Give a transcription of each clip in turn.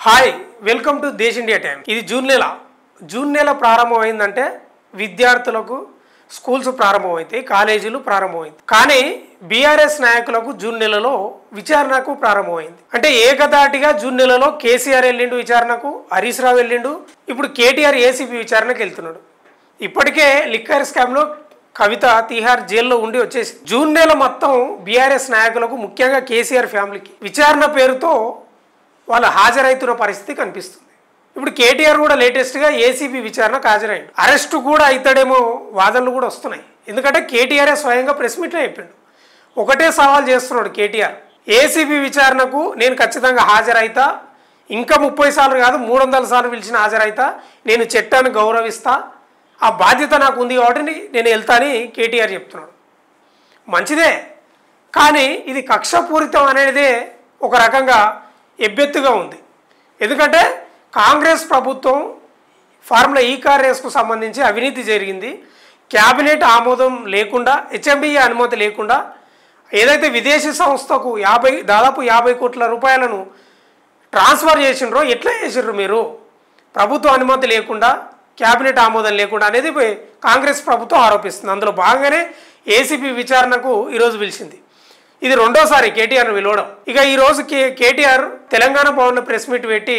Hi welcome to Desh India time. ఇది June నెల ప్రారంభమైందంటే విద్యార్థులకు స్కూల్స్ ప్రారంభమవుతాయి, కాలేజీలు ప్రారంభమైంది. కానీ బీఆర్ఎస్ నాయకులకు జూన్ నెలలో విచారణకు ప్రారంభమైంది. అంటే ఏకదాటిగా జూన్ నెలలో కేసీఆర్ వెళ్ళిండు విచారణకు, హరీష్ రావు వెళ్ళిండు, ఇప్పుడు కేటీఆర్ ఏసీబీ విచారణకు వెళ్తున్నాడు. ఇప్పటికే లిక్కర్ స్కామ్లో కవిత తిహార్ జైల్లో ఉండి వచ్చేసి జూన్ నెల మొత్తం బీఆర్ఎస్ నాయకులకు ముఖ్యంగా కేసీఆర్ ఫ్యామిలీకి విచారణ పేరుతో వాళ్ళు హాజరైతున్న పరిస్థితి కనిపిస్తుంది. ఇప్పుడు కేటీఆర్ కూడా లేటెస్ట్గా ఏసీబీ విచారణకు హాజరైండు. అరెస్టు కూడా అవుతాడేమో వాదనలు కూడా వస్తున్నాయి. ఎందుకంటే కేటీఆర్ స్వయంగా ప్రెస్ మీట్లో చెప్పిండు, ఒకటే సవాల్ చేస్తున్నాడు కేటీఆర్, ఏసీబీ విచారణకు నేను ఖచ్చితంగా హాజరైతా, ఇంకా 30 సార్లు కాదు 300 సార్లు పిలిచిన హాజరైతా, నేను చట్టాన్ని గౌరవిస్తా, ఆ బాధ్యత నాకు ఉంది కాబట్టి నేను వెళ్తా అని కేటీఆర్ చెప్తున్నాడు. మంచిదే, కానీ ఇది కక్షపూరితం అనేదే ఒక రకంగా ఎబ్బెత్తుగా ఉంది. ఎందుకంటే కాంగ్రెస్ ప్రభుత్వం ఫార్ములా ఈ కార్ రేస్కు సంబంధించి అవినీతి జరిగింది, క్యాబినెట్ ఆమోదం లేకుండా, హెచ్ఎండిఏ అనుమతి లేకుండా ఏదైతే విదేశీ సంస్థకు దాదాపు 50 కోట్ల రూపాయలను ట్రాన్స్ఫర్ చేసిండ్రో ఎట్లా చేసిండ్రు మీరు, ప్రభుత్వ అనుమతి లేకుండా, క్యాబినెట్ ఆమోదం లేకుండా అనేది కాంగ్రెస్ ప్రభుత్వం ఆరోపిస్తుంది. అందులో భాగంగానే ఏసీబీ విచారణకు ఈరోజు పిలిచింది. ఇది రెండోసారి కేటీఆర్ను పిలవడం. ఇక ఈరోజు కేటీఆర్ తెలంగాణ భవన్లో ప్రెస్ మీట్ పెట్టి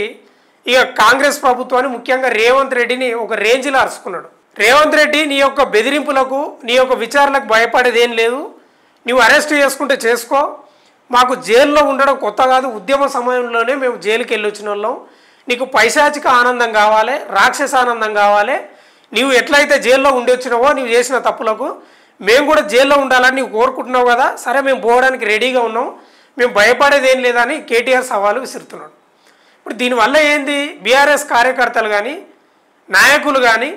ఇక కాంగ్రెస్ ప్రభుత్వాన్ని ముఖ్యంగా రేవంత్ రెడ్డిని ఒక రేంజ్లో అరుచుకున్నాడు. రేవంత్ రెడ్డి, నీ యొక్క బెదిరింపులకు, నీ యొక్క విచారణకు భయపడేది ఏం లేదు, నువ్వు అరెస్ట్ చేసుకుంటే చేసుకో, మాకు జైల్లో ఉండడం కొత్త కాదు, ఉద్యమ సమయంలోనే మేము జైలుకి వెళ్ళి వచ్చిన వాళ్ళం, నీకు పైశాచిక ఆనందం కావాలి, రాక్షస ఆనందం కావాలి, నీవు ఎట్లయితే జైల్లో ఉండి వచ్చినావో నీవు చేసిన తప్పులకు మేము కూడా జైల్లో ఉండాలని నీవు కోరుకుంటున్నావు కదా, సరే మేము పోవడానికి రెడీగా ఉన్నాం, మేము భయపడేది ఏం లేదని కేటీఆర్ సవాలు విసురుతున్నాడు. ఇప్పుడు దీనివల్ల ఏంది, బీఆర్ఎస్ కార్యకర్తలు కానీ నాయకులు కానీ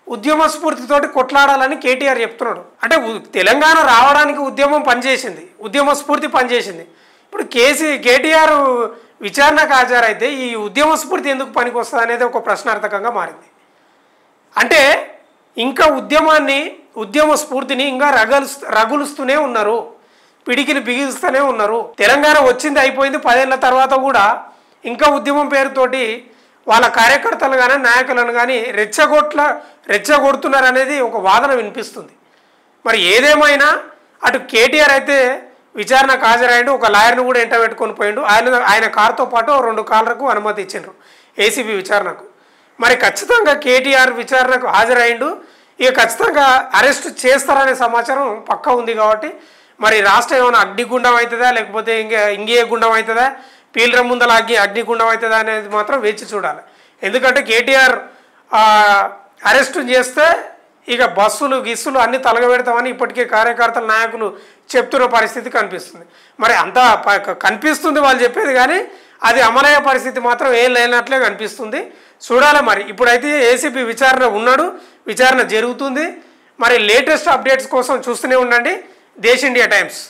ఉద్యమ స్ఫూర్తితోటి కొట్లాడాలని కేటీఆర్ చెప్తున్నాడు. అంటే తెలంగాణ రావడానికి ఉద్యమం పనిచేసింది, ఉద్యమ స్ఫూర్తి పనిచేసింది. ఇప్పుడు కేటీఆర్ విచారణకు హాజరైతే ఈ ఉద్యమ స్ఫూర్తి ఎందుకు పనికి వస్తుంది అనేది ఒక ప్రశ్నార్థకంగా మారింది. అంటే ఇంకా ఉద్యమ స్ఫూర్తిని ఇంకా రగులుస్తూనే ఉన్నారు, పిడికిని బిగిస్తూనే ఉన్నారు. తెలంగాణ వచ్చింది అయిపోయింది, 10 ఏళ్ల తర్వాత కూడా ఇంకా ఉద్యమం పేరుతోటి వాళ్ళ కార్యకర్తలు కానీ నాయకులను కానీ రెచ్చగొడుతున్నారు అనేది ఒక వాదన వినిపిస్తుంది. మరి ఏదేమైనా అటు కేటీఆర్ అయితే విచారణకు హాజరైండు, ఒక లాయర్ను కూడా ఎంట పెట్టుకొని పోయిండు, ఆయన కారుతో పాటు 2 కార్లకు అనుమతి ఇచ్చిండ్రు ఏసీబీ విచారణకు. మరి ఖచ్చితంగా కేటీఆర్ విచారణకు హాజరైండు, ఇక ఖచ్చితంగా అరెస్ట్ చేస్తారనే సమాచారం పక్కా ఉంది. కాబట్టి మరి రాష్ట్రం ఏమైనా అగ్నిగుండం అవుతుందా, లేకపోతే ఇంకే గుండం అవుతుందా, పీలర ముందల అగ్నిగుండం అవుతుందా అనేది మాత్రం వేచి చూడాలి. ఎందుకంటే కేటీఆర్ అరెస్టు చేస్తే ఇక గిస్సులు అన్నీ తలగబెడతామని ఇప్పటికే కార్యకర్తల నాయకులు చెప్తున్న పరిస్థితి కనిపిస్తుంది. మరి అంతా కనిపిస్తుంది వాళ్ళు చెప్పేది, కానీ అది అమలయ్యే పరిస్థితి మాత్రం ఏం లేనట్లే కనిపిస్తుంది. చూడాలి మరి. ఇప్పుడైతే ఏసీబీ విచారణ జరుగుతుంది. మరి లేటెస్ట్ అప్డేట్స్ కోసం చూస్తూనే ఉండండి దేశ్ ఇండియా టైమ్స్.